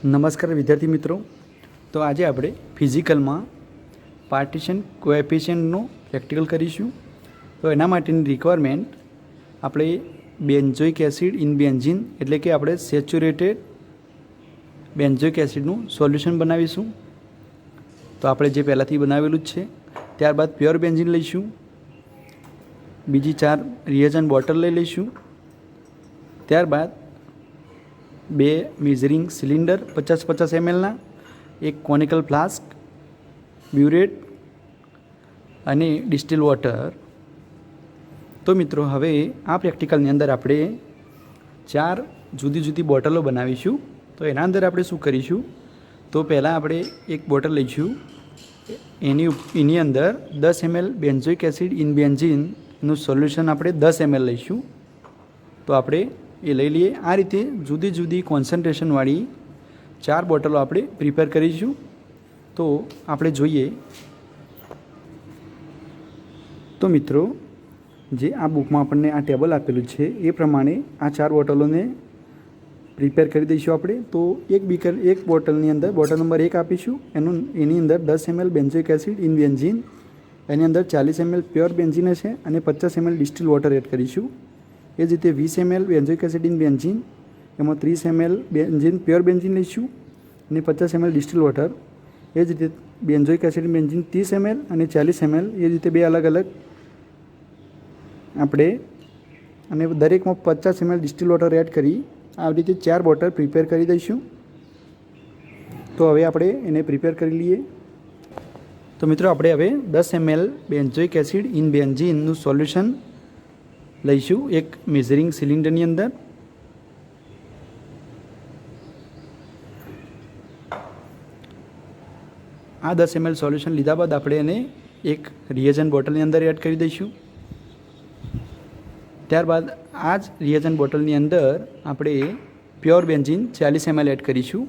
નમસ્કાર વિદ્યાર્થી મિત્રો. તો આજે આપણે ફિઝિકલમાં પાર્ટીશન કોએફિશિયન્ટનું પ્રેક્ટિકલ કરીશું. તો એના માટેની રિક્વાયરમેન્ટ આપણે બેન્ઝોઇક એસિડ ઇન બેન્ઝીન એટલે કે આપણે સેચ્યુરેટેડ બેન્ઝોઇક એસિડનું સોલ્યુશન બનાવીશું. તો આપણે જે પહેલાંથી બનાવેલું જ છે. ત્યારબાદ પ્યોર બેન્ઝીન લઈશું. બીજી 4 રિએજન્ટ બોટલ લઈ લઈશું. ત્યારબાદ 2 મેઝરિંગ સિલિન્ડર 50-50 mlના, એક કોનિકલ ફ્લાસ્ક, બ્યુરેટ અને ડિસ્ટિલ વોટર. તો મિત્રો હવે આ પ્રેક્ટિકલની અંદર આપણે 4 જુદી જુદી બોટલો બનાવીશું. તો એના અંદર આપણે શું કરીશું, તો પહેલાં આપણે એક બોટલ લઈશું. એની અંદર 10 ml બેન્ઝોઇક એસિડ ઇન બેન્ઝીનનું સોલ્યુશન આપણે 10 ml લઈશું. તો આપણે એ લઈ લઈએ. આ રીતે જુદી જુદી કોન્સન્ટ્રેશનવાળી 4 બોટલો આપણે પ્રિપેર કરીશું. તો આપણે જોઈએ. તો મિત્રો જે આ બુકમાં આપણને આ ટેબલ આપેલું છે એ પ્રમાણે આ 4 બોટલોને પ્રિપેર કરી દઈશું આપણે. તો એક બોટલની અંદર બોટલ નંબર 1 આપીશું. એની અંદર 10 ml benzoic acid in benzene, એની અંદર 40 ml પ્યોર બેન્ઝીન છે અને 50 ml ડિસ્ટિલ વોટર એડ કરીશું. એ જ રીતે 20 ml benzoic acid in benzene, એમાં 30 ml બેન્ઝીન પ્યોર બેન્ઝીન લઈશું અને 50 ml ડિસ્ટિલ વોટર. એ જ રીતે benzoic acid in benzene 30 ml અને 40 ml, એ રીતે 2 અલગ અલગ આપણે અને દરેકમાં 50 ml ડિસ્ટિલ વોટર એડ કરી આવી રીતે 4 બોટલ પ્રિપેર કરી દઈશું. તો હવે આપણે એને પ્રિપેર કરી લઈએ. તો મિત્રો આપણે હવે 10 ml બેન્ઝોઇક એસિડ ઇન બેન્ઝીનનું સોલ્યુશન લઈશું એક મેઝરિંગ સિલિન્ડરની અંદર. આ 10 ml સોલ્યુશન લીધા બાદ આપણે એને એક રિએજન્ટ બોટલની અંદર એડ કરી દઈશું. ત્યારબાદ આ જ રિએજન્ટ બોટલની અંદર આપણે પ્યોર બેન્ઝીન 40 ml એડ કરીશું.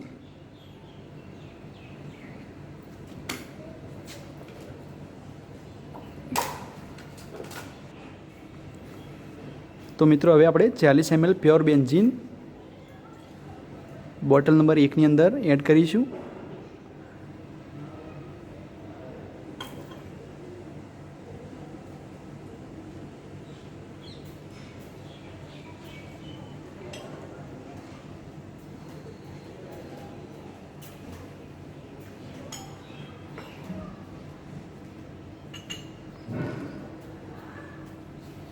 તો મિત્રો હવે આપણે 40 ml pure benzene bottle number 1ની અંદર એડ કરીશું.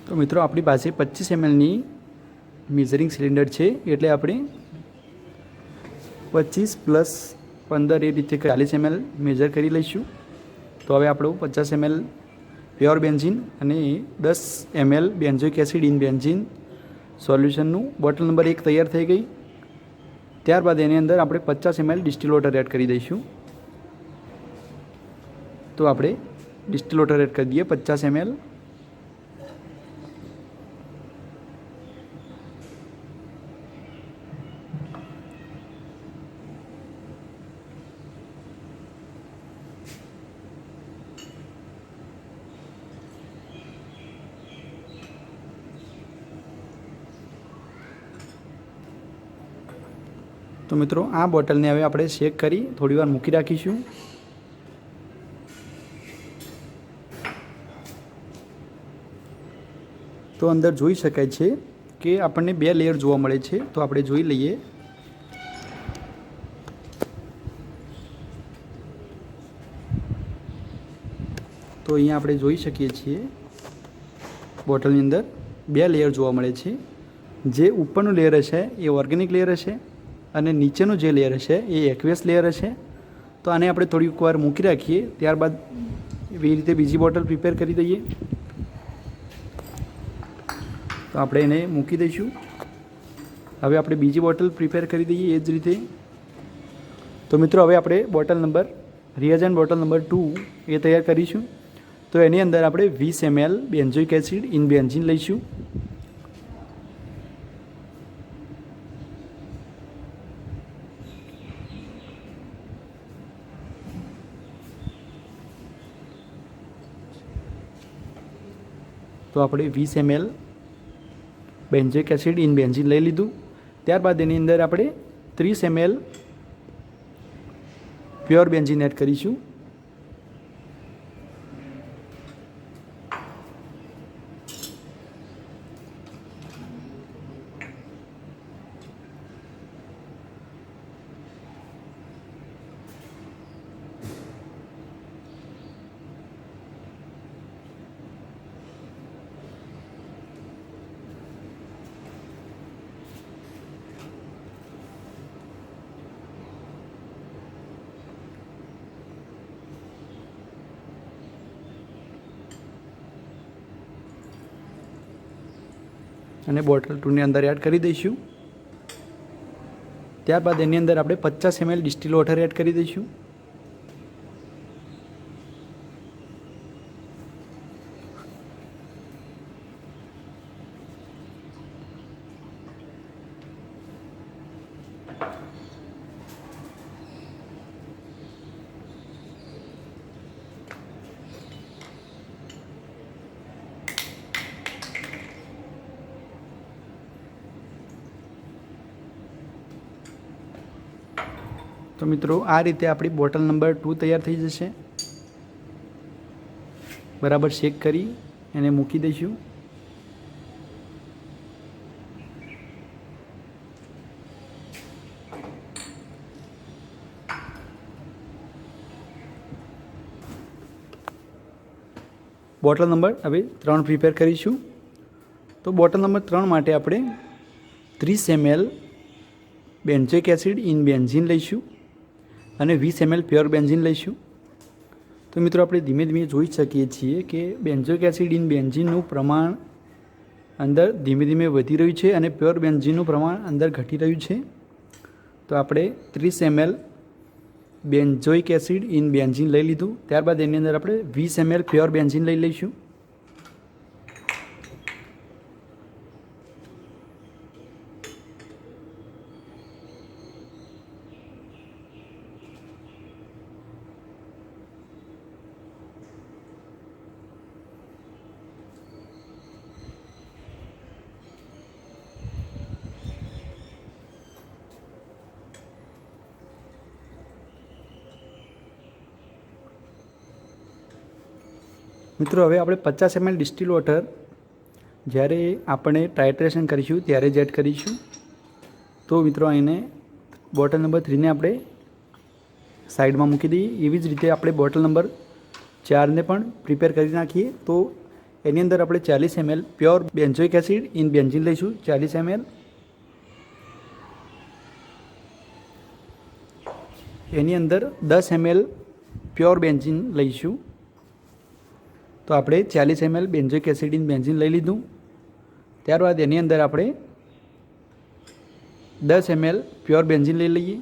તો મિત્રો આપણી પાસે 25 mlની મેઝરિંગ સિલિન્ડર છે, એટલે આપણે 25 + 15 એ રીતે 40 ml મેઝર કરી લઈશું. તો હવે આપણું 50 ml પ્યોર બેન્ઝીન અને 10 ml benzoic acid in benzene સોલ્યુશનનું બોટલ નંબર 1 તૈયાર થઈ ગઈ. ત્યારબાદ એની અંદર આપણે 50 ml ડિસ્ટિલ વોટર એડ કરી દઈશું. તો આપણે ડિસ્ટિલ વોટર એડ કરી દઈએ 50 ml. તો મિત્રો આ બોટલને હવે આપણે શેક કરી થોડી વાર મૂકી રાખીશું. તો અંદર જોઈ શકાય છે કે આપણને 2 લેયર જોવા મળે છે. તો આપણે જોઈ લઈએ. તો અહીંયા આપણે જોઈ શકીએ છીએ બોટલની અંદર 2 લેયર જોવા મળે છે. જે ઉપરનું લેયર હશે એ ઓર્ગેનિક લેયર હશે અને નીચેનું જે લેયર હશે એ એક્વેસ લેયર હશે. તો આને આપણે થોડીક વાર મૂકી રાખીએ. ત્યારબાદ એવી રીતે બીજી બોટલ પ્રિપેર કરી દઈએ. તો આપણે એને મૂકી દઈશું. હવે આપણે બીજી બોટલ પ્રિપેર કરી દઈએ એ જ રીતે. તો મિત્રો હવે આપણે રિએજન્ટ બોટલ નંબર 2 એ તૈયાર કરીશું. તો એની અંદર આપણે 20 ml benzoic acid in benzene લઈશું. તો આપણે 20 ml benzoic acid in benzene લઈ લીધું. ત્યારબાદ એની અંદર આપણે 30 ml પ્યોર બેન્ઝીન એડ કરીશું. અને બોટલ 2ની અંદર એડ કરી દઈશું. ત્યારબાદ એની અંદર આપણે 50 ml ડિસ્ટિલ વોટર એડ કરી દઈશું. તો મિત્રો આ રીતે આપણી બોટલ નંબર 2 તૈયાર થઈ જશે. બરાબર શેક કરી એને મૂકી દઈશું. બોટલ નંબર હવે 3 પ્રિપેર કરીશું. તો બોટલ નંબર 3 માટે આપણે 30 ml benzoic acid in benzene લઈશું અને 20 ml પ્યોર બેન્ઝીન લઈશું. તો મિત્રો આપણે ધીમે ધીમે જોઈ શકીએ છીએ કે બેન્ઝોઇક એસિડ ઇન બેન્ઝીનનું પ્રમાણ અંદર ધીમે ધીમે વધી રહ્યું છે અને પ્યોર બેન્ઝીનનું પ્રમાણ અંદર ઘટી રહ્યું છે. તો આપણે 30 ml benzoic acid in benzene લઈ લીધું. ત્યારબાદ એની અંદર આપણે 20 ml પ્યોર બેન્ઝીન લઈ લઈશું. મિત્રો હવે આપણે 50 ml ડિસ્ટિલ વોટર જ્યારે આપણે ટાઇટ્રેશન કરીશું ત્યારે જ એડ કરીશું. તો મિત્રો અહીંને બોટલ નંબર 3ને આપણે સાઈડમાં મૂકી દઈએ. એવી જ રીતે આપણે બોટલ નંબર 4ને પણ પ્રિપેર કરી નાખીએ. તો એની અંદર આપણે 40 ml pure benzoic acid in benzene લઈશું. 40 ml એની અંદર 10 ml પ્યોર બેન્ઝીન લઈશું. તો આપણે 40 ml benzoic acid in benzene લઈ લીધું. ત્યારબાદ એની અંદર આપણે 10 ml પ્યોર બેન્ઝીન લઈ લઈએ.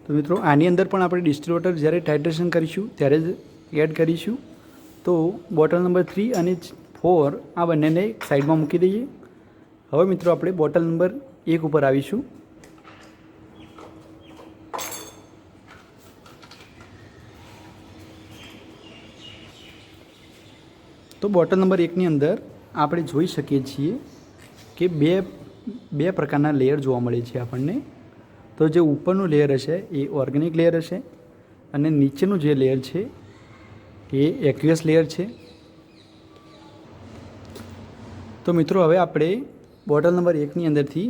તો મિત્રો આની અંદર પણ આપણે ડિસ્ટિલ વોટર જ્યારે ટાઇટ્રેશન કરીશું ત્યારે જ એડ કરીશું. તો બોટલ નંબર 3 અને 4 આ બંનેને સાઈડમાં મૂકી દઈએ. હવે મિત્રો આપણે બોટલ નંબર 1 ઉપર આવીશું. તો બોટલ નંબર 1ની અંદર આપણે જોઈ શકીએ છીએ કે બે પ્રકારના લેયર જોવા મળે છે આપણને. તો જે ઉપરનું લેયર હશે એ ઓર્ગેનિક લેયર હશે અને નીચેનું જે લેયર છે એ એક્વિયસ લેયર છે. તો મિત્રો હવે આપણે બોટલ નંબર 1ની અંદરથી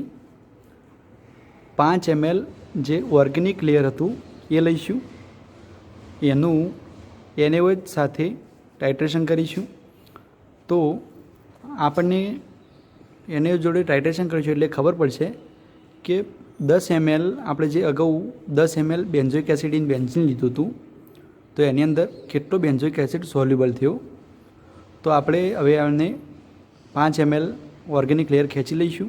5 ml જે ઓર્ગેનિક લેયર હતું એ લઈશું. એને સાથે ટાઇટ્રેશન કરીશું. તો આપણને એને જોડે ટાઇટ્રેશન કરીશું એટલે ખબર પડશે કે 10 ml આપણે જે અગાઉ 10 ml benzoic acid in benzene લીધું હતું તો એની અંદર કેટલો બેન્ઝોઇક એસિડ સોલ્યુબલ થયો. તો આપણે હવે આને 5 ml ઓર્ગેનિક લેયર ખેંચી લઈશું.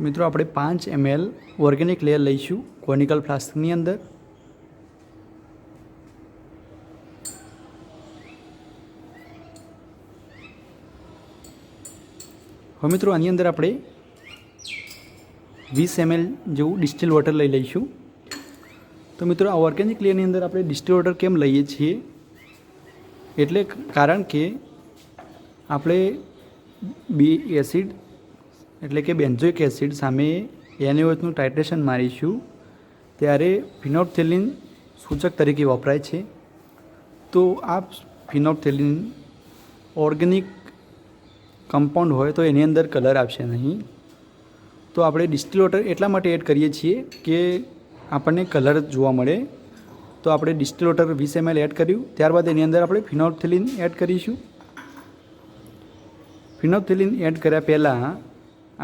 મિત્રો આપણે 5 ml ઓર્ગેનિક લેયર લઈશું કોનિકલ ફ્લાસ્કની અંદર. હવે મિત્રો આની અંદર આપણે 20 ml જેવું ડિસ્ટિલ વોટર લઈ લઈશું. તો મિત્રો આ ઓર્ગેનિક લેયરની અંદર આપણે ડિસ્ટિલ વોટર કેમ લઈએ છીએ, એટલે કારણ કે આપણે એસિડ એટલે કે બેન્ઝોઇક એસિડ સામે NaOHનું ટાઇટ્રેશન મારીશું ત્યારે ફિનોલ્ફથેલિન સૂચક તરીકે વપરાય છે. તો આ ફિનોલ્ફથેલિન ઓર્ગેનિક કમ્પાઉન્ડ હોય તો એની અંદર કલર આવશે નહીં. તો આપણે ડિસ્ટિલ વોટર એટલા માટે એડ કરીએ છીએ કે આપણને કલર જોવા મળે. તો આપણે ડિસ્ટિલ વોટર 20 ml એડ કર્યું, ત્યારબાદ એની અંદર આપણે ફિનોલ્ફથેલિન એડ કરીશું. ફિનોલ્ફથેલિન એડ કર્યા પહેલાં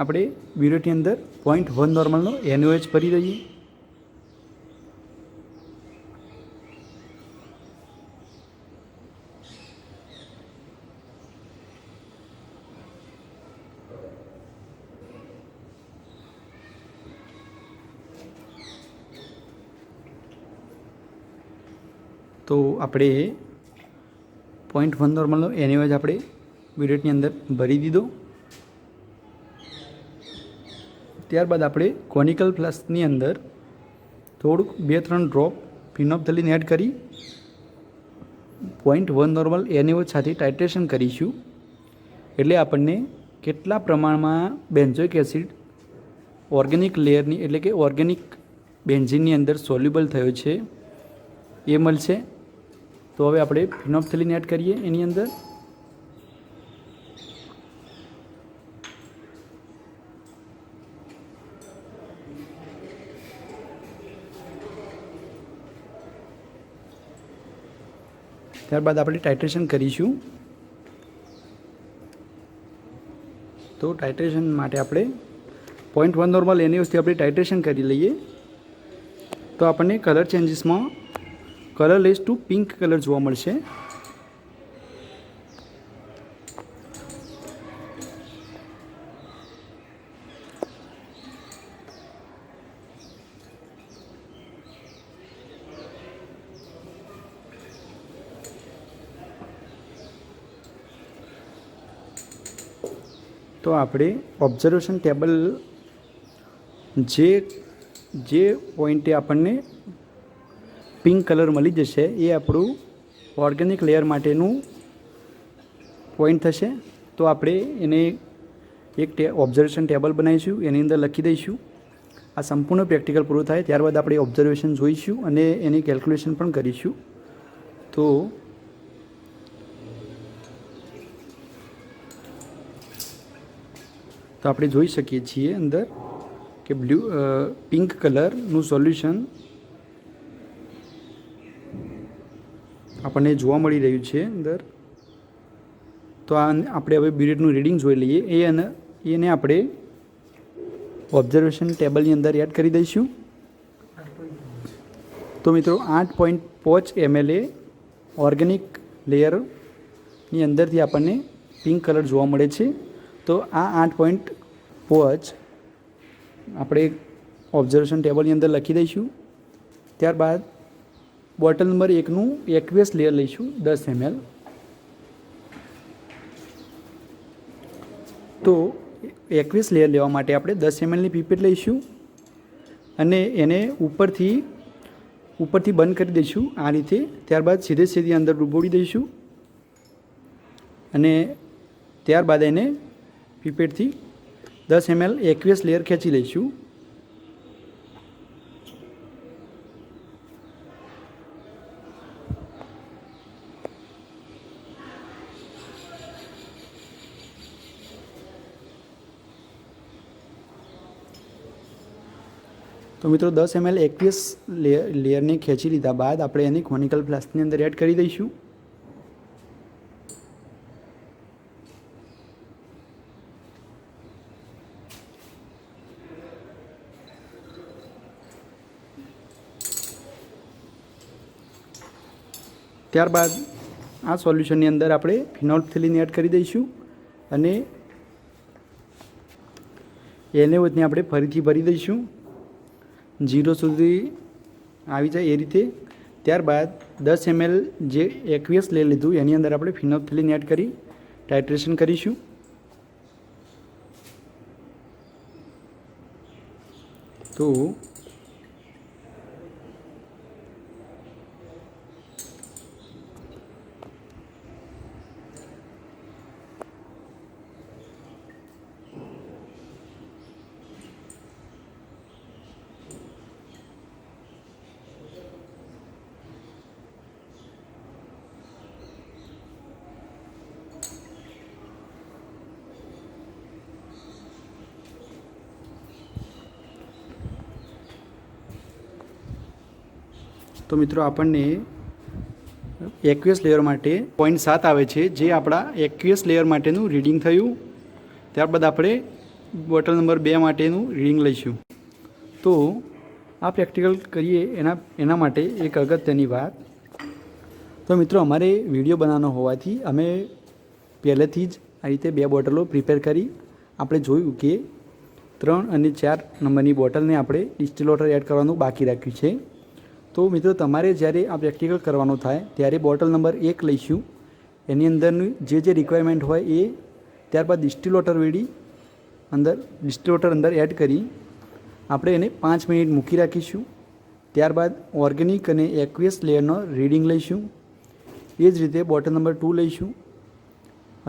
આપણે બ્યુરેટની અંદર 0.1 નોર્મલનો NaOH ભરી દઈએ. તો આપણે 0.1 નોર્મલનો NaOH આપણે બ્યુરેટની અંદર ભરી દીધો. ત્યારબાદ આપણે કોનિકલ ફ્લાસ્કની અંદર થોડુંક 2-3 ડ્રોપ ફિનોલ્ફથેલિન એડ કરી 0.1 નોર્મલ NaOH સાથે ટાઇટ્રેશન કરીશું. એટલે આપણને કેટલા પ્રમાણમાં બેન્ઝોઇક એસિડ ઓર્ગેનિક લેયરની એટલે કે ઓર્ગેનિક બેન્ઝીનની અંદર સોલ્યુબલ થયો છે એ મળશે. તો હવે આપણે ફિનોલ્ફથેલિન એડ કરીએ એની અંદર. ત્યારબાદ આપણે ટાઇટ્રેશન કરીશું. તો ટાઇટ્રેશન માટે આપણે 0.1 નોર્મલ NaOHથી આપણે ટાઇટ્રેશન કરી લઈએ. તો આપણને colour ચેન્જીસમાં colourless two pink colour જોવા મળશે. તો આપણે ઓબ્ઝર્વેશન ટેબલ જે પોઈન્ટે આપણને પિંક કલર મળી જશે એ આપણું ઓર્ગેનિક લેયર માટેનું પોઈન્ટ થશે. તો આપણે એને એક ઓબ્ઝર્વેશન ટેબલ બનાવીશું, એની અંદર લખી દઈશું. આ સંપૂર્ણ પ્રેક્ટિકલ પૂરું થાય ત્યારબાદ આપણે ઓબ્ઝર્વેશન જોઈશું અને એની કેલ્ક્યુલેશન પણ કરીશું. તો આપણે જોઈ શકીએ છીએ અંદર કે પિંક કલરનું સોલ્યુશન આપણને જોવા મળી રહ્યું છે અંદર. તો આપણે હવે બ્યુરેટનું રીડિંગ જોઈ લઈએ. એને આપણે ઓબ્ઝર્વેશન ટેબલની અંદર એડ કરી દઈશું. તો મિત્રો 8.5 ml ઓર્ગેનિક લેયરની અંદરથી આપણને પિંક કલર જોવા મળે છે. તો આ 8.5 આપણે ઓબ્ઝર્વેશન ટેબલની અંદર લખી દઈશું. ત્યારબાદ બોટલ નંબર 1નું એક્વેસ લેયર લઈશું 10 ml. તો એક્વેસ લેયર લેવા માટે આપણે 10 mlની પીપેટ લઈશું અને એને ઉપરથી બંધ કરી દઈશું આ રીતે. ત્યારબાદ સીધી અંદર ડૂબોડી દઈશું અને ત્યારબાદ એને પીપેટથી 10 ml એક્વેસ લેયર ખેંચી લઈશું. તો મિત્રો 10 ml એક્વેસ લેયરને ખેંચી લીધા બાદ આપણે એને કોનિકલ ફ્લાસ્કની અંદર એડ કરી દઈશું. ત્યારબાદ આ સોલ્યુશનની અંદર આપણે ફિનોલ્ફથેલિન એડ કરી દઈશું અને NaOHને આપણે ફરીથી ભરી દઈશું 0 સુધી આવી જાય એ રીતે. ત્યારબાદ 10 ml જે એક્વિયસ લઈ લીધું એની અંદર આપણે ફિનોલ્ફથેલિન એડ કરી ટાઇટ્રેશન કરીશું. તો મિત્રો આપણને એક્યુએસ લેયર માટે 0.7 આવે છે, જે આપણા એક્યુએસ લેયર માટેનું રીડિંગ થયું. ત્યારબાદ આપણે બોટલ નંબર 2 માટેનું રીડિંગ લઈશું. તો આ પ્રેક્ટિકલ કરીએ એના માટે એક અગત્યની વાત. તો મિત્રો અમારે વિડીયો બનાવવાનો હોવાથી અમે પહેલેથી જ આ રીતે 2 બોટલો પ્રિપેર કરી આપણે જોયું કે 3 અને 4 નંબરની બોટલને આપણે ડિસ્ટિલ વોટર એડ કરવાનું બાકી રાખ્યું છે. તો મિત્રો તમારે જ્યારે આ પ્રેક્ટિકલ કરવાનું થાય ત્યારે બોટલ નંબર 1 લઈશું, એની અંદરનું જે રિક્વાયરમેન્ટ હોય એ, ત્યારબાદ ડિસ્ટિલ વોટર અંદર એડ કરી આપણે એને 5 મિનિટ મૂકી રાખીશું. ત્યારબાદ ઓર્ગેનિક અને એક્વિયસ લેયરનો રીડિંગ લઈશું. એ જ રીતે બોટલ નંબર 2 લઈશું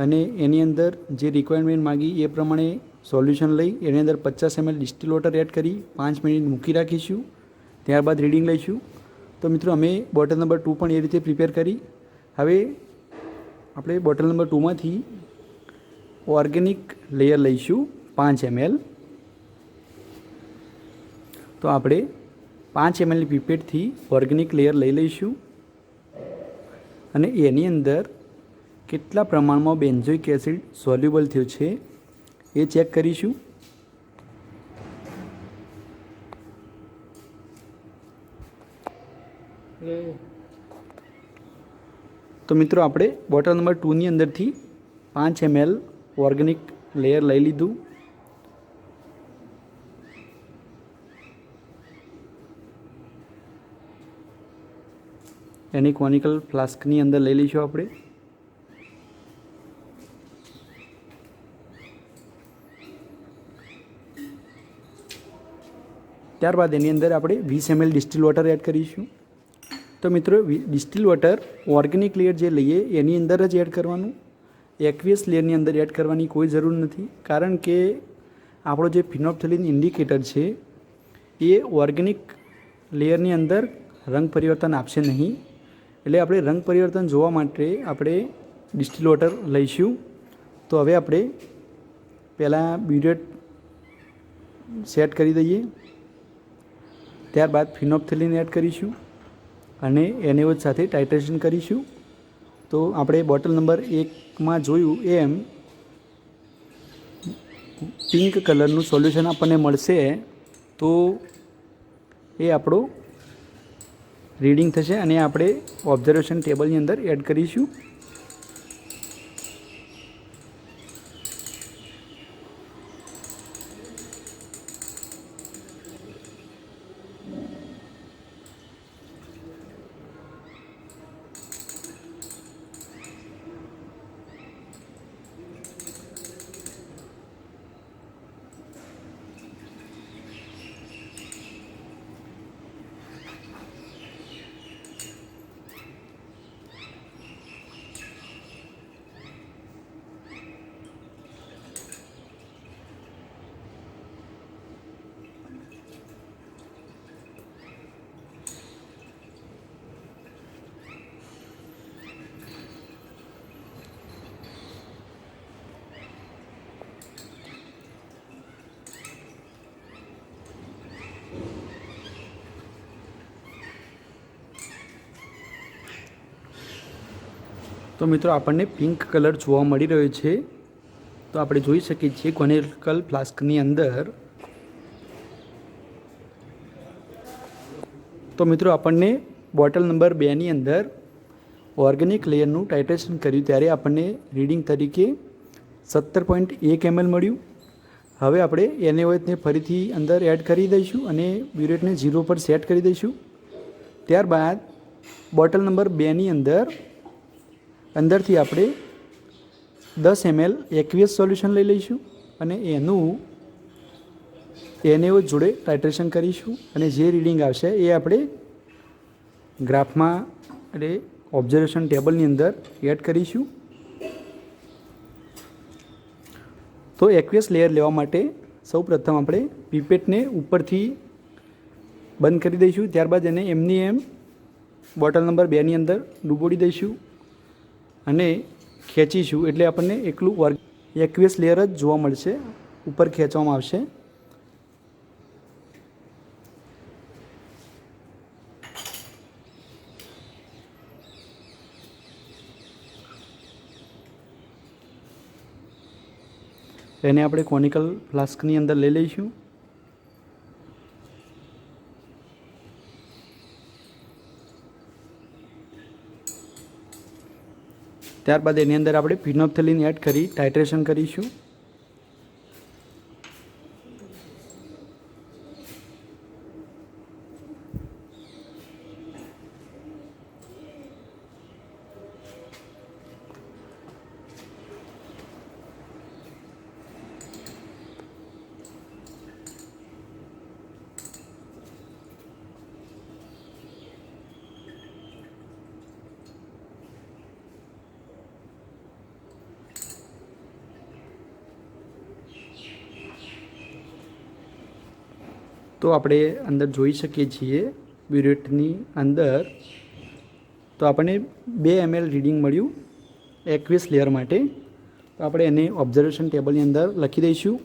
અને એની અંદર જે રિક્વાયરમેન્ટ માગી એ પ્રમાણે સોલ્યુશન લઈ એની અંદર 50 ml ડિસ્ટિલ વોટર એડ કરી 5 મિનિટ મૂકી રાખીશું. ત્યારબાદ રીડિંગ લઈશું. તો મિત્રો અમે બોટલ નંબર 2 પણ એ રીતે પ્રિપેર કરી. હવે આપણે બોટલ નંબર 2માંથી ઓર્ગેનિક લેયર લઈશું 5 ml. તો આપણે 5 ml પીપેટથી ઓર્ગેનિક લેયર લઈ લઈશું અને એની અંદર કેટલા પ્રમાણમાં બેન્ઝોઇક એસિડ સોલ્યુબલ થયો છે એ ચેક કરીશું. તો મિત્રો આપણે બોટલ નંબર 2ની અંદરથી 5 ml ઓર્ગેનિક લેયર લઈ લીધું. એની કોનિકલ ફ્લાસ્કની અંદર લઈ લઈશું આપણે. ત્યારબાદ એની અંદર આપણે 20 ml ડિસ્ટિલ વોટર એડ કરીશું. તો મિત્રો ડિસ્ટિલ વોટર ઓર્ગેનિક લેયર જે લઈએ એની અંદર જ એડ કરવાનું, એક્વિયસ લેયરની અંદર એડ કરવાની કોઈ જરૂર નથી. કારણ કે આપણો જે ફિનોપ્થેલિન ઇન્ડિકેટર છે એ ઓર્ગેનિક લેયરની અંદર રંગ પરિવર્તન આપશે નહીં. એટલે આપણે રંગ પરિવર્તન જોવા માટે આપણે ડિસ્ટિલ વોટર લઈશું. તો હવે આપણે પહેલાં બ્યુરેટ સેટ કરી દઈએ, ત્યારબાદ ફિનોપ્થેલિન એડ કરીશું અને NaOH સાથે ટાઇટ્રેશન કરીશું. તો આપણે બોટલ નંબર 1માં જોયું એમ પિંક કલરનું સોલ્યુશન આપણને મળશે. તો એ આપણો રીડિંગ થશે અને આપણે ઓબ્ઝર્વેશન ટેબલની અંદર એડ કરીશું. તો મિત્રો આપણને પિંક કલર જોવા મળી રહ્યો છે. તો આપણે જોઈ શકીએ છીએ કોનિકલ ફ્લાસ્કની અંદર. તો મિત્રો આપણને બોટલ નંબર 2ની અંદર ઓર્ગેનિક લેયરનું ટાઇટ્રેશન કર્યું ત્યારે આપણને રીડિંગ તરીકે 17.1 ml મળ્યું. હવે આપણે NaOHને ફરીથી અંદર એડ કરી દઈશું અને બ્યુરેટને 0 પર સેટ કરી દઈશું. ત્યારબાદ બોટલ નંબર 2ની અંદરથી આપણે 10 ml એક્વિયસ સોલ્યુશન લઈ લઈશું અને એનું એને જોડે ટાઇટ્રેશન કરીશું અને જે રીડિંગ આવશે એ આપણે ગ્રાફમાં એટલે ઓબ્ઝર્વેશન ટેબલની અંદર એડ કરીશું. તો એક્વિયસ લેયર લેવા માટે સૌ પ્રથમ આપણે પીપેટને ઉપરથી બંધ કરી દઈશું. ત્યારબાદ એને એમની એમ બોટલ નંબર 2ની અંદર ડૂબોડી દઈશું અને ખેંચીશું એટલે આપણને એકલું એક્વિયસ લેયર જ જોવા મળશે, ઉપર ખેંચવામાં આવશે. એને આપણે કોનિકલ ફ્લાસ્કની અંદર લઈ લઈશું. ત્યારબાદ એની અંદર આપણે ફિનોપ્થેલિન એડ કરી ટાઇટ્રેશન કરીશું. તો આપણે અંદર જોઈ શકીએ છીએ બ્યુરેટની અંદર તો આપણને 2 ml રીડિંગ મળ્યું એક્વિયસ લેયર માટે. તો આપણે એને ઓબ્ઝર્વેશન ટેબલની અંદર લખી દઈશું.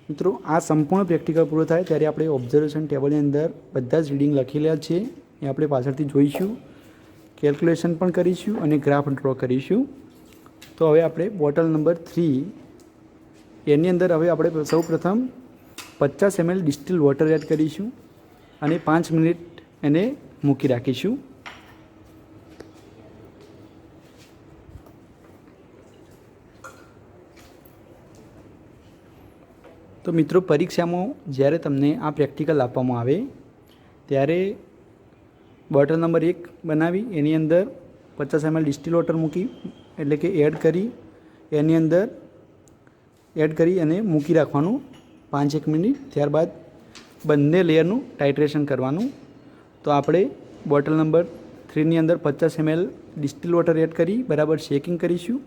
મિત્રો, આ સંપૂર્ણ પ્રેક્ટિકલ પૂરો થાય ત્યારે આપણે ઓબ્ઝર્વેશન ટેબલની અંદર બધા જ રીડિંગ લખેલા છે એ આપણે પાછળથી જોઈશું, કેલ્ક્યુલેશન પણ કરીશું અને ગ્રાફ ડ્રો કરીશું. તો હવે આપણે બોટલ નંબર 3 એની અંદર હવે આપણે સૌ પ્રથમ 50 ml ડિસ્ટિલ વોટર એડ કરીશું અને 5 મિનિટ એને મૂકી રાખીશું. તો મિત્રો, પરીક્ષામાં જ્યારે તમને આ પ્રેક્ટિકલ આપવામાં આવે ત્યારે બોટલ નંબર 1 બનાવી એની અંદર 50 ml ડિસ્ટિલ વોટર મૂકી એટલે કે એડ કરી એની અંદર એડ કરી અને મૂકી રાખવાનું 5-1 મિનિટ. ત્યારબાદ બંને લેયરનું ટાઇટ્રેશન કરવાનું. તો આપણે બોટલ નંબર 3ની અંદર 50 ml ડિસ્ટિલ વોટર એડ કરી બરાબર શેકિંગ કરીશું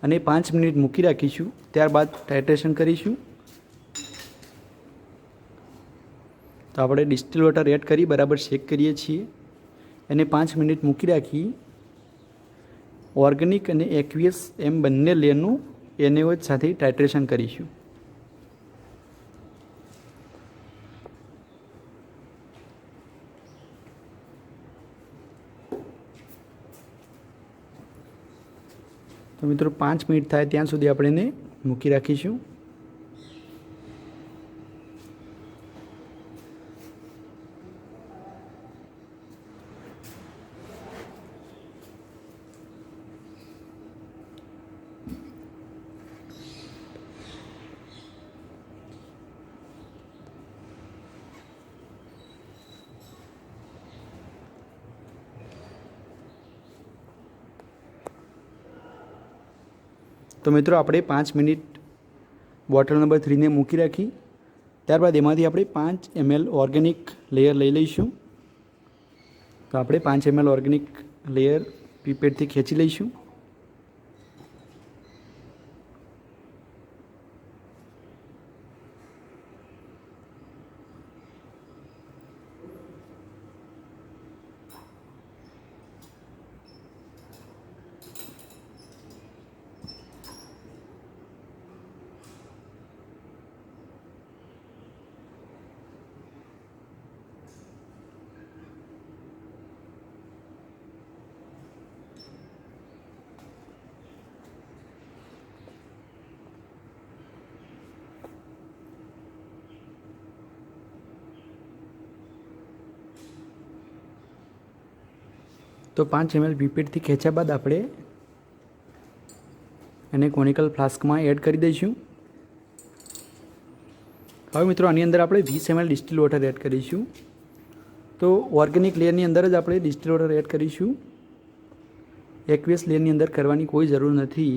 અને 5 મિનિટ મૂકી રાખીશું. ત્યારબાદ ટાઇટ્રેશન કરીશું. તો આપણે ડિસ્ટિલ વોટર એડ કરી બરાબર શેક કરીએ છીએ એને 5 મિનિટ મૂકી રાખી ઓર્ગેનિક અને એક્વિયસ એમ બંને લેયરનું NaOH સાથે ટાઇટ્રેશન કરીશું. તો મિત્રો, 5 મિનિટ થાય ત્યાં સુધી આપણે એને મૂકી રાખીશું. તો મિત્રો, આપણે 5 મિનિટ બોટલ નંબર 3ને મૂકી રાખી. ત્યારબાદ એમાંથી આપણે 5 ml ઓર્ગેનિક લેયર લઈ લઈશું. તો આપણે 5 ml ઓર્ગેનિક લેયર પીપેટથી ખેંચી લઈશું. તો 5 ml પીપેટથી ખેંચ્યા બાદ આપણે એને કોનિકલ ફ્લાસ્કમાં એડ કરી દઈશું. હવે મિત્રો, આની અંદર આપણે 20 ml ડિસ્ટિલ વોટર એડ કરીશું. તો ઓર્ગેનિક લેયરની અંદર જ આપણે ડિસ્ટિલ વોટર એડ કરીશું. એક્વિયસ લેયરની અંદર કરવાની કોઈ જરૂર નથી.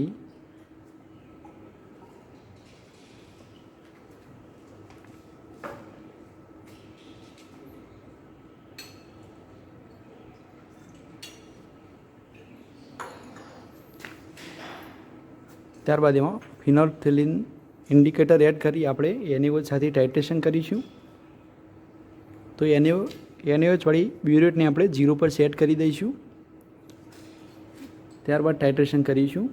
ત્યારબાદ એમાં ફિનોલ્ફથેલિન ઇન્ડિકેટર એડ કરી આપણે NaOH સાથે ટાઇટ્રેશન કરીશું. તો NaOH વાળી બ્યુરેટને આપણે 0 પર સેટ કરી દઈશું. ત્યારબાદ ટાઇટ્રેશન કરીશું.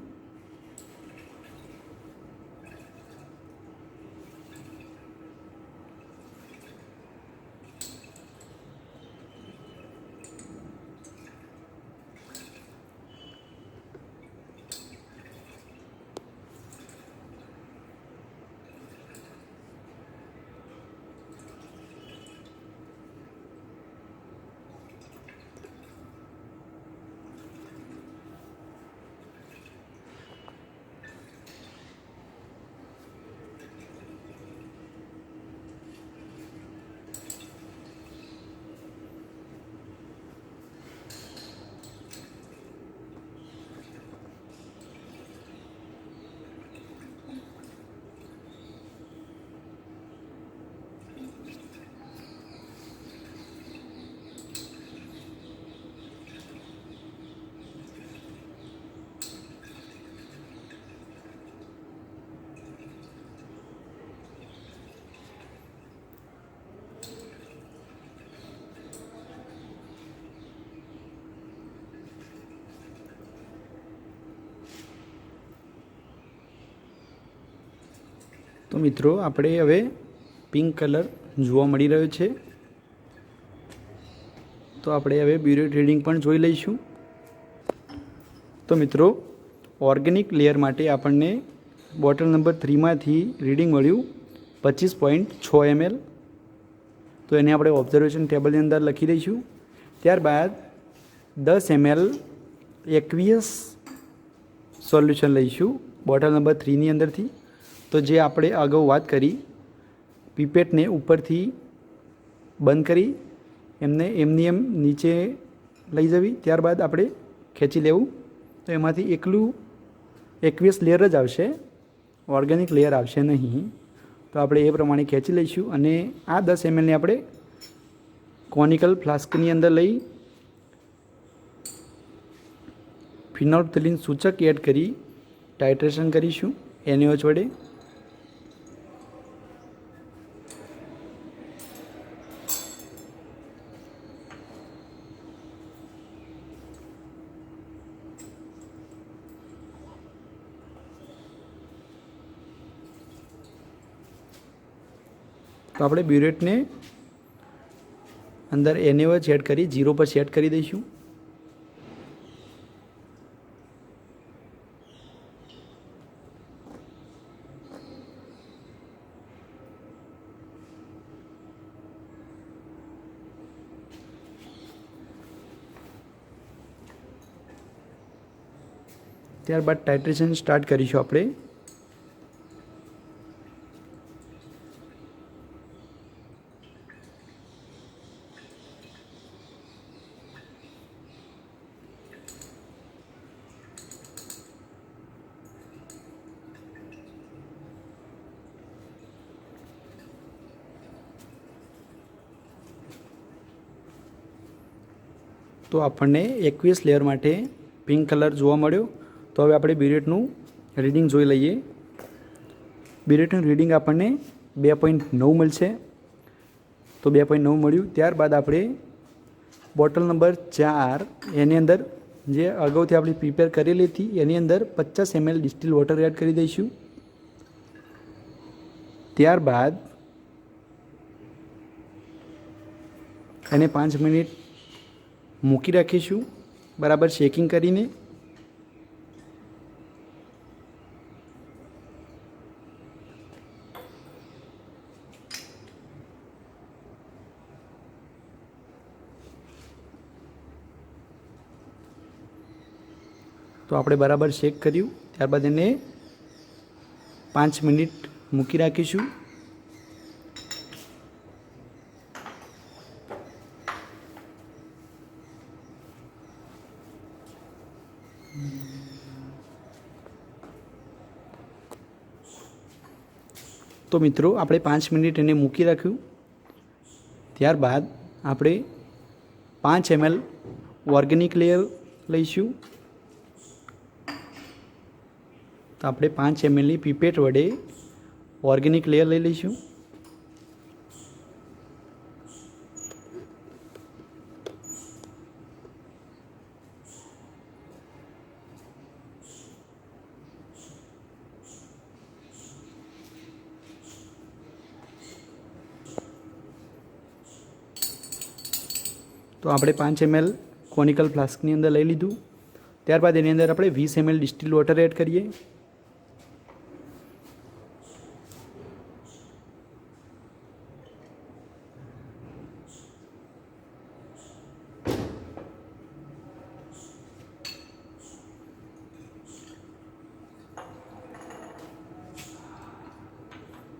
તો મિત્રો આપણે હવે પિંક કલર જોવા મળી રહ્યો છે. તો આપણે હવે બ્યુરેટ રીડિંગ પણ જોઈ લઈશું. તો મિત્રો ઓર્ગેનિક લેયર માટે આપણને બોટલ નંબર 3માંથી રીડિંગ મળ્યું 25.6 ml. તો એને આપણે ઓબ્ઝર્વેશન ટેબલની અંદર લખી દઈશું. ત્યારબાદ 10 ml એક્વિયસ સોલ્યુશન લઈશું બોટલ નંબર 3ની અંદરથી. તો જે આપણે અગાઉ વાત કરી, પીપેટને ઉપરથી બંધ કરી એમની એમ નીચે લઈ જવી, ત્યારબાદ આપણે ખેંચી લેવું. તો એમાંથી એકલું એક્વિયસ લેયર જ આવશે, ઓર્ગેનિક લેયર આવશે નહીં. તો આપણે એ પ્રમાણે ખેંચી લઈશું અને આ 10 mlને આપણે કોનિકલ ફ્લાસ્કની અંદર લઈ ફિનોલ્ફથેલિન સૂચક એડ કરી ટાઇટ્રેશન કરીશું NaOH વડે. તો આપણે બ્યુરેટને અંદર NaOH એડ કરી 0 પર સેટ કરી દઈશું. ત્યારબાદ ટાઇટ્રેશન સ્ટાર્ટ કરીશું આપણે. તો આપણને એક્વિયસ લેયર માટે પિંક કલર જોવા મળ્યો. તો હવે આપણે બ્યુરેટનું રીડિંગ જોઈ લઈએ. બ્યુરેટનું રીડિંગ આપણને 2.9 મળશે. તો 2.9 મળ્યું. ત્યારબાદ આપણે બોટલ નંબર 4 એની અંદર જે અગાઉથી આપણે પ્રિપેર કરેલી હતી એની અંદર 50 ml ડિસ્ટિલ વોટર એડ કરી દઈશું. ત્યારબાદ એને 5 મિનિટ મૂકી રાખીશું બરાબર શેકિંગ કરીને. તો આપણે બરાબર શેક કર્યું. ત્યારબાદ એને 5 મિનિટ મૂકી રાખીશું. તો મિત્રો આપણે 5 મિનિટ એને મૂકી રાખ્યું. ત્યારબાદ આપણે 5 ml ઓર્ગેનિક લેયર લઈશું. તો આપણે 5 mlની પીપેટ વડે ઓર્ગેનિક લેયર લઈ લઈશું. તો આપણે 5 ml કોનિકલ ફ્લાસ્કની અંદર લઈ લીધું. ત્યારબાદ એની અંદર આપણે 20 ml ડિસ્ટિલ વોટર એડ કરીએ.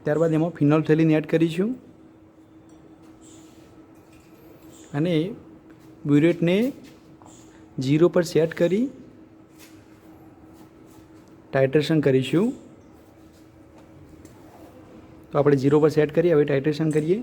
ત્યારબાદ એમાં ફિનોલ્ફથેલિન એડ કરીશું અને બ્યુરેટને 0 પર સેટ કરી ટાઇટ્રેશન કરીશું. તો આપણે 0 પર સેટ કરી હવે ટાઇટ્રેશન કરીએ.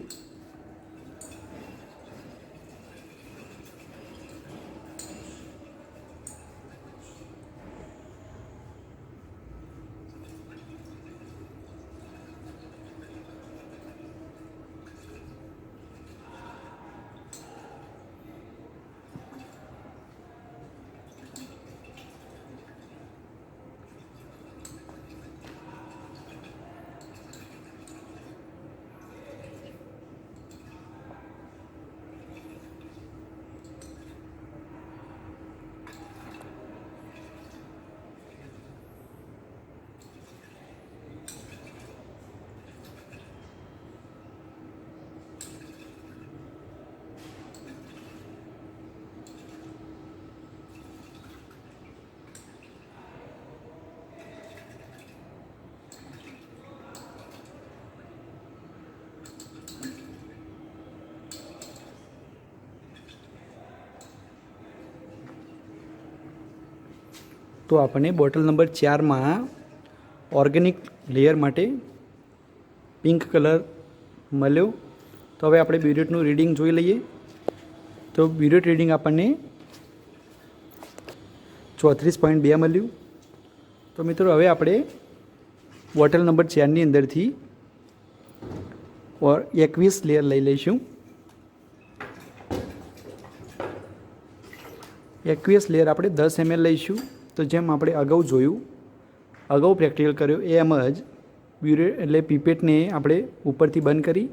તો આપણને બોટલ નંબર 4માં ઓર્ગેનિક લેયર માટે પિંક કલર મળ્યો. તો હવે આપણે બ્યુરેટનું રીડિંગ જોઈ લઈએ. તો બ્યુરેટ રીડિંગ આપણને 34.2 મળ્યું. તો મિત્રો હવે આપણે બોટલ નંબર 4ની અંદરથી 21 લેયર લઈ લઈશું. 21 લેયર આપણે 10 ml લઈશું. તો જેમ આપણે અગાઉ પ્રેક્ટિકલ કર્યો એમ જ બ્યુરેટ એટલે પીપેટને આપણે ઉપરથી બંધ કરી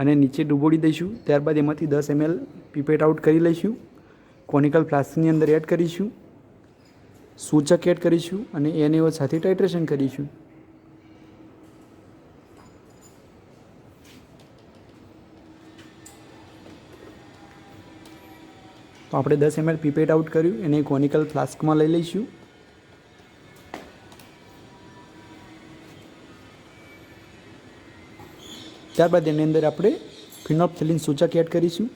અને નીચે ડૂબોડી દઈશું. ત્યારબાદ એમાંથી 10 ml પીપેટ આઉટ કરી લઈશું. કોનિકલ ફ્લાસ્કની અંદર એડ કરીશું, સૂચક એડ કરીશું અને એને સાથે ટાઇટ્રેશન કરીશું. તો આપણે 10 ml પીપેટ આઉટ કર્યું એને કોનિકલ ફ્લાસ્કમાં લઈ લઈશું. ત્યારબાદ એની અંદર આપણે ફિનોલ્ફથેલિન સૂચક એડ કરીશું.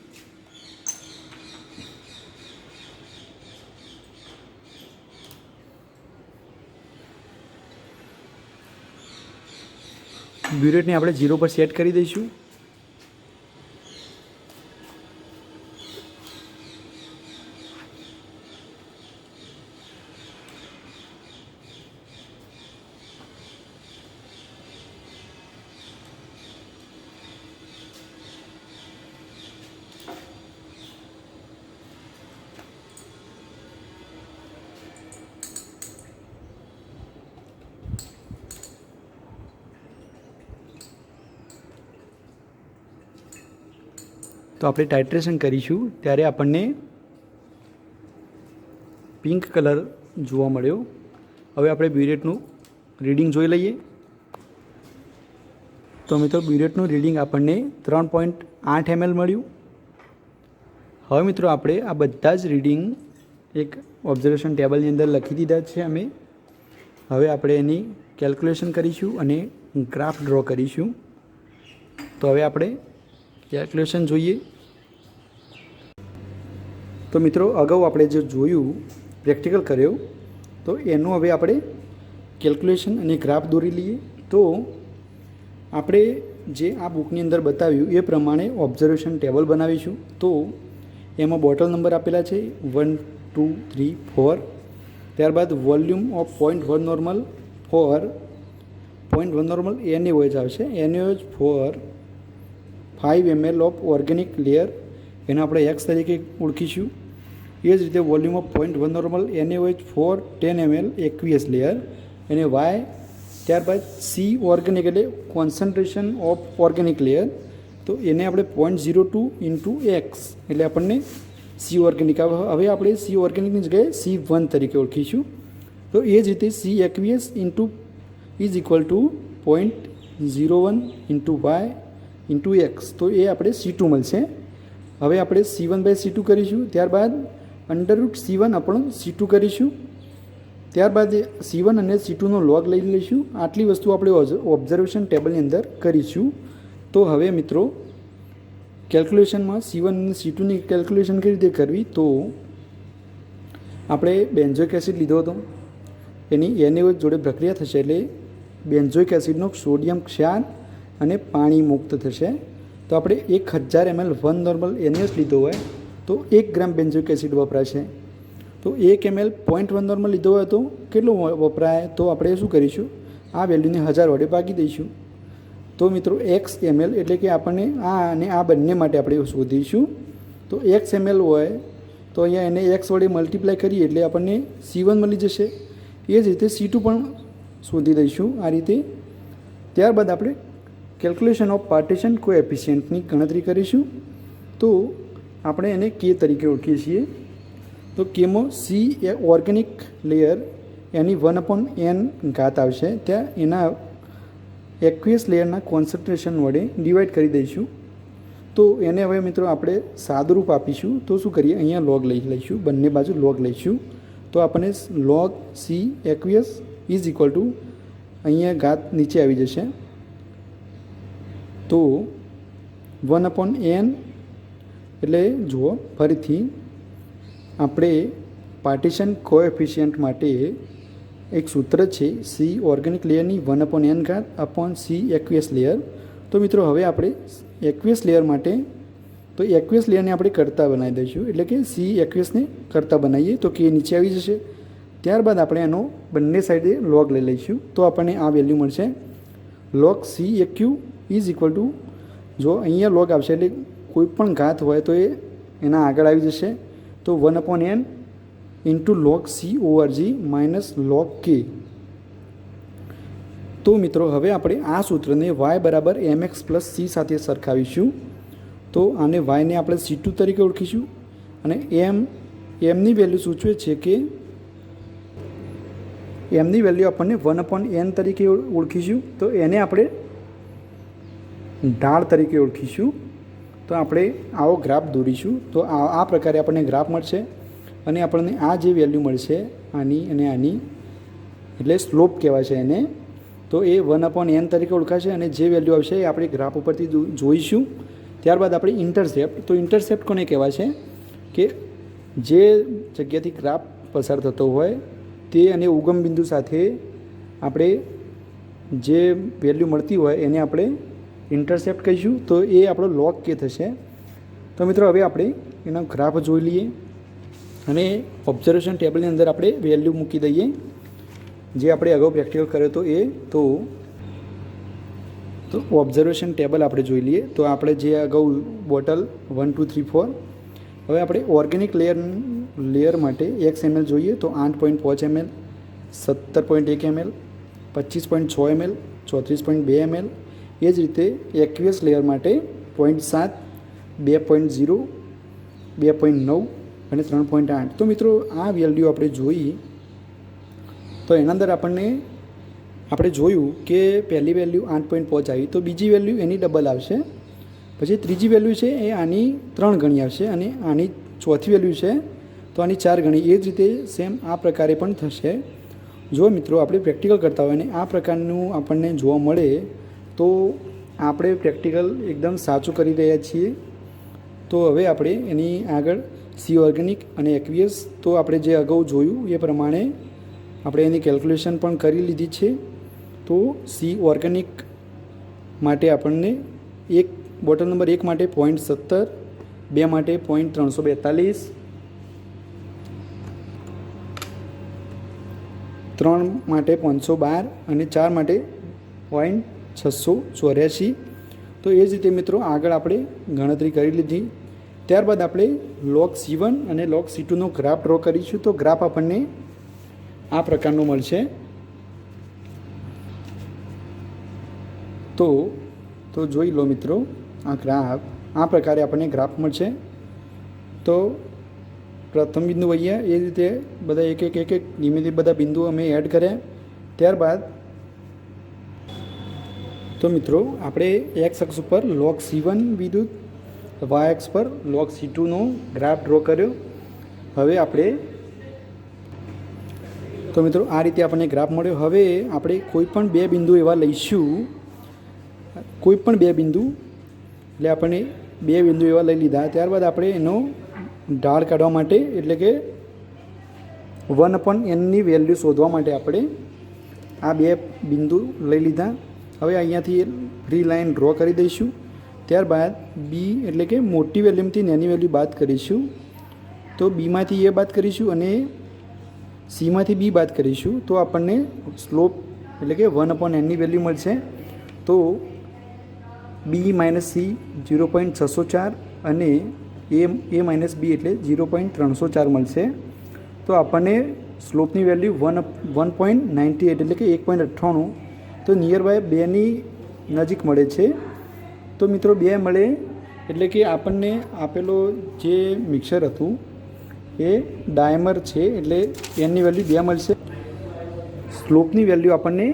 બ્યુરેટને આપણે 0 પર સેટ કરી દઈશું. તો આપણે ટાઇટ્રેશન કરીશું ત્યારે આપણને પિંક કલર જોવા મળ્યો. હવે આપણે બ્યુરેટનું રીડિંગ જોઈ લઈએ. તો મિત્રો બ્યુરેટનું રીડિંગ આપણને 3.8 ml મળ્યું. હવે મિત્રો આપણે આ બધા જ રીડિંગ એક ઓબ્ઝર્વેશન ટેબલની અંદર લખી દીધા છે અમે. હવે આપણે એની કેલ્ક્યુલેશન કરીશું અને ગ્રાફ ડ્રો કરીશું. તો હવે આપણે કેલ્ક્યુલેશન જોઈએ. તો મિત્રો અગાઉ આપણે જે જોયું પ્રેક્ટિકલ કર્યો તો એનું હવે આપણે કેલ્ક્યુલેશન અને ગ્રાફ દોરી લઈએ. તો આપણે જે આ બુકની અંદર બતાવ્યું એ પ્રમાણે ઓબ્ઝર્વેશન ટેબલ બનાવીશું. તો એમાં બોટલ નંબર આપેલા છે 1, 2, 3, 4 ત્યારબાદ volume of 0.1 normal for 0.1 normal NaOH આવશે. NaOH for 5 ml of organic layer, એને આપણે એક્સ તરીકે ઓળખીશું. એ જ રીતે volume of 0.1 normal NaOH for 10 ml aqueous layer, એને વાય. ત્યારબાદ સી ઓર્ગેનિક એટલે કોન્સન્ટ્રેશન ઓફ ઓર્ગેનિક લેયર, તો એને આપણે 0.02 ઇન્ટુ એક્સ એટલે આપણને સી ઓર્ગેનિક આવે. હવે આપણે સી ઓર્ગેનિકની જગ્યાએ C1 તરીકે ઓળખીશું. તો એ જ રીતે C aqueous into is equal to 0.01 into y into x, તો એ આપણે C2 મળશે. હવે આપણે C1/C2 કરીશું. ત્યારબાદ √C1 આપણો C2 કરીશું. ત્યારબાદ C1 અને C2નો લોગ લઈ લઈશું. આટલી વસ્તુ આપણે ઓબ્ઝર્વેશન ટેબલની અંદર કરીશું. તો હવે મિત્રો કેલ્ક્યુલેશનમાં C1 અને C2ની કેલ્ક્યુલેશન કઈ રીતે કરવી, તો આપણે બેન્ઝોઇક એસિડ લીધો હતો, એની NaOH જોડે પ્રક્રિયા થશે એટલે બેન્ઝોઇક એસિડનો સોડિયમ ક્ષાર અને પાણી મુક્ત થશે. તો આપણે 1000 ml 1 નોર્મલ NaOH લીધો હોય તો 1 ગ્રામ બેન્ઝોઇક એસિડ વપરાશે. તો 1 ml 0.1 નોર્મલ લીધો હોય તો કેટલું વપરાય, તો આપણે શું કરીશું, આ વેલ્યુને 1000 વડે ભાગી દઈશું. તો મિત્રો x ml એટલે કે આપણને આ અને આ બંને માટે આપણે શોધીશું. તો x ml હોય તો અહીંયા એને x વડે મલ્ટીપ્લાય કરીએ એટલે આપણને C1 મળી જશે. એ જ રીતે C2 પણ શોધી દઈશું આ રીતે. ત્યારબાદ આપણે કેલ્ક્યુલેશન ઓફ પાર્ટીશન કોએફિશિયન્ટની ગણતરી કરીશું. તો આપણે એને K તરીકે ઓળખીએ છીએ. તો Kમાં સી એ ઓર્ગેનિક લેયર એની 1/n ઘાત આવશે, ત્યાં એના એક્વિયસ લેયરના કોન્સન્ટ્રેશન વડે ડિવાઈડ કરી દઈશું. તો એને હવે મિત્રો આપણે સાદુરૂપ આપીશું. તો શું કરીએ, અહીંયા લોગ લઈ લઈશું, બંને બાજુ લોગ લઈશું. તો આપણને log C aqueous is equal two અહીંયા ઘાત નીચે આવી જશે. તો 1/n એટલે જુઓ ફરીથી આપણે પાર્ટીશન કોએફિશિયન્ટ માટે એક સૂત્ર છે, સી ઓર્ગેનિક લેયરની 1/n ઘાત અપોન સી એક્વિયસ લેયર. તો મિત્રો હવે આપણે એક્વિયસ લેયર માટે, તો એક્વિયસ લેયરને આપણે કરતા બનાવી દઈશું, એટલે કે સી એક્વિયસને કરતા બનાવીએ તો કે નીચે આવી જશે. ત્યારબાદ આપણે એનો બંને સાઈડે લોગ લઈ લઈશું. તો આપણને આ વેલ્યુ મળશે, log C aq is equal to, જો અહીંયા લોગ આવશે એટલે કોઈ પણ ઘાત હોય તો એના આગળ આવી જશે. તો 1/n into log CORG minus log K. તો મિત્રો હવે આપણે આ સૂત્રને y બરાબર mx પ્લસ c સાથે સરખાવીશું. તો આને yને આપણે C2 તરીકે ઓળખીશું અને mની વેલ્યુ સૂચવે છે કે mની વેલ્યુ આપણને 1/n તરીકે ઓળખીશું. તો એને આપણે ઢાળ તરીકે ઓળખીશું. તો આપણે આવો ગ્રાફ દોરીશું. તો આ પ્રકારે આપણને ગ્રાફ મળશે અને આપણને આ જે વેલ્યુ મળશે આની અને આની, એટલે સ્લોપ કહેવાય છે એને. તો એ 1/n તરીકે ઓળખાશે અને જે વેલ્યુ આવશે એ આપણે ગ્રાફ ઉપરથી જોઈશું. ત્યારબાદ આપણે ઇન્ટરસેપ્ટ, તો ઇન્ટરસેપ્ટ કોને કહેવાય છે કે જે જગ્યાથી ગ્રાફ પસાર થતો હોય તે અને ઉગમ બિંદુ સાથે આપણે જે વેલ્યુ મળતી હોય એને આપણે ઇન્ટરસેપ્ટ કહીશું. તો એ આપણો લોગ K થશે. તો મિત્રો હવે આપણે એનો ગ્રાફ જોઈ લઈએ અને ઓબ્ઝર્વેશન ટેબલની અંદર આપણે વેલ્યુ મૂકી દઈએ જે આપણે અગાઉ પ્રેક્ટિકલ કર્યો તો એ. તો ઓબ્ઝર્વેશન ટેબલ આપણે જોઈ લઈએ. તો આપણે જે અગાઉ બોટલ 1 2 3 4, હવે આપણે ઓર્ગેનિક લેયર માટે x ml જોઈએ તો 8.5 ml, 17.1 ml, 25.6 ml, 34.2 ml. એ જ રીતે એક્વિયસ લેયર માટે 0.7, 2.0, 2.9 અને 3.8. તો મિત્રો આ વેલ્યુ આપણે જોઈ તો એના અંદર આપણે જોયું કે પહેલી વેલ્યુ 8.5 આવી, તો બીજી વેલ્યુ એની ડબલ આવશે. પછી ત્રીજી વેલ્યુ છે એ આની 3 ગણી આવશે અને આની ચોથી વેલ્યુ છે તો આની 4 ગણી. એ જ રીતે સેમ આ પ્રકારે પણ થશે. જો મિત્રો આપણે પ્રેક્ટિકલ કરતા હોય અને આ પ્રકારનું આપણને જોવા મળે તો આપણે પ્રેક્ટિકલ એકદમ સાચું કરી રહ્યા છીએ. તો હવે આપણે એની આગળ સી ઓર્ગેનિક અને એક્વિયસ, તો આપણે જે અગાઉ જોયું એ પ્રમાણે આપણે એની કેલ્ક્યુલેશન પણ કરી લીધી છે. તો સી ઓર્ગેનિક માટે આપણને બોટલ નંબર 1 માટે 0.17, 2 માટે 0.342, 3 માટે 512 અને 4 માટે 0.684. તો એ જ રીતે મિત્રો આગળ આપણે ગણતરી કરી લીધી. ત્યારબાદ આપણે log C1 અને log C2નો ગ્રાફ ડ્રો કરીશું. તો ગ્રાફ આપણને આ પ્રકારનો મળશે. તો જોઈ લો મિત્રો, આ ગ્રાફ આ પ્રકારે આપણને ગ્રાફ મળશે. તો પ્રથમ બિંદુ અહીંયા એ રીતે બધા એક ધીમે ધીમે બધા બિંદુઓ અમે એડ કર્યા. ત્યારબાદ તો મિત્રો આપણે એક્સ અક્ષ ઉપર log C1 વિરુદ્ધ વાય અક્ષ પર log C2નો ગ્રાફ ડ્રો કર્યો. હવે આપણે તો મિત્રો આ રીતે આપણને ગ્રાફ મળ્યો. હવે આપણે કોઈ પણ બે બિંદુ એવા લઈશું, કોઈ પણ બે બિંદુ, એટલે આપણે બે બિંદુ એવા લઈ લીધા. ત્યારબાદ આપણે એનો ઢાળ કાઢવા માટે, એટલે કે 1/n વેલ્યુ શોધવા માટે આપણે આ બે બિંદુ લઈ લીધા. હવે અહીંયાથી ફ્રી લાઈન ડ્રો કરી દઈશું. ત્યારબાદ બી એટલે કે મોટી વેલ્યુમાંથી નાની વેલ્યુ બાદ કરીશું. તો બીમાંથી એ બાદ કરીશું અને સીમાંથી બી બાદ કરીશું. તો આપણને સ્લોપ એટલે કે 1/n વેલ્યુ મળશે. તો બી માઇનસ સી 0.604 અને એ માઇનસ બી એટલે 0.304 મળશે. તો આપણને સ્લોપની વેલ્યુ 1.98 એટલે કે 1.98. તો નિયર બાય 2ની નજીક મળે છે. તો મિત્રો 2 મળે એટલે કે આપણને આપેલો જે મિક્સર હતું એ ડાયમર છે, એટલે એની વેલ્યુ 2 મળશે. સ્લોપની વેલ્યુ આપણને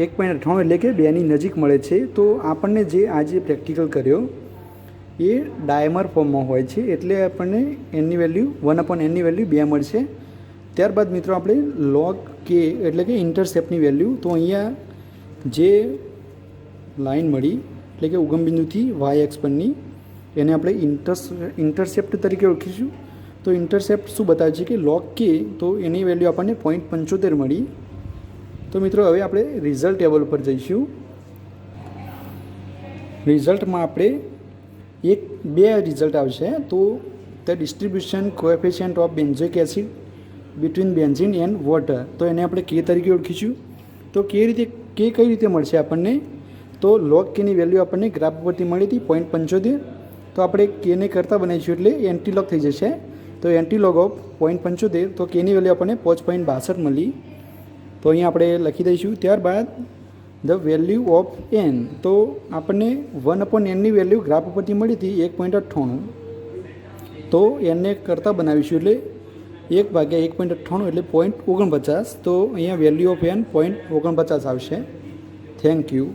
1.98 એટલે કે 2ની નજીક મળે છે. તો આપણને જે આજે પ્રેક્ટિકલ કર્યો એ ડાયમર ફોર્મમાં હોય છે, એટલે આપણને એની વેલ્યુ 1/nની વેલ્યુ 2 મળશે. ત્યારબાદ મિત્રો આપણે log k એટલે કે ઇન્ટરસેપ્ટની વેલ્યુ, તો અહીંયા જે લાઈન મળી એટલે કે ઉગમ બિંદુથી વાય એક્સ પરની, એને આપણે ઇન્ટરસેપ્ટ તરીકે ઓળખીશું. તો ઇન્ટરસેપ્ટ શું બતાવે છે કે log k, તો એની વેલ્યુ આપણને 0.75 મળી. તો મિત્રો હવે આપણે રિઝલ્ટ ટેબલ ઉપર જઈશું. રિઝલ્ટમાં આપણે બે રિઝલ્ટ આવશે. તો the distribution coefficient of benzoic acid between benzene and water, તો એને આપણે કે તરીકે ઓળખીશું. તો કે કઈ રીતે મળશે આપણને? તો log k ની વેલ્યુ આપણને ગ્રાફ પરથી મળી હતી 0.75. તો આપણે કેને કરતાં બનાવીશું એટલે એન્ટીલોગ થઈ જશે. તો એન્ટીલોગ ઓફ 0.75, તો કેની વેલ્યુ આપણને 5.62 મળી. તો અહીંયા આપણે લખી દઈશું. ત્યારબાદ ધ વેલ્યુ ઓફ n, તો આપણને 1/nની વેલ્યુ ગ્રાફ ઉપરથી મળી હતી 1.98. તો એને કરતાં બનાવીશું એટલે 1/1.98 એટલે 0.49. તો અહીંયા વેલ્યુ ઓફ n 0.49 આવશે. Thank you.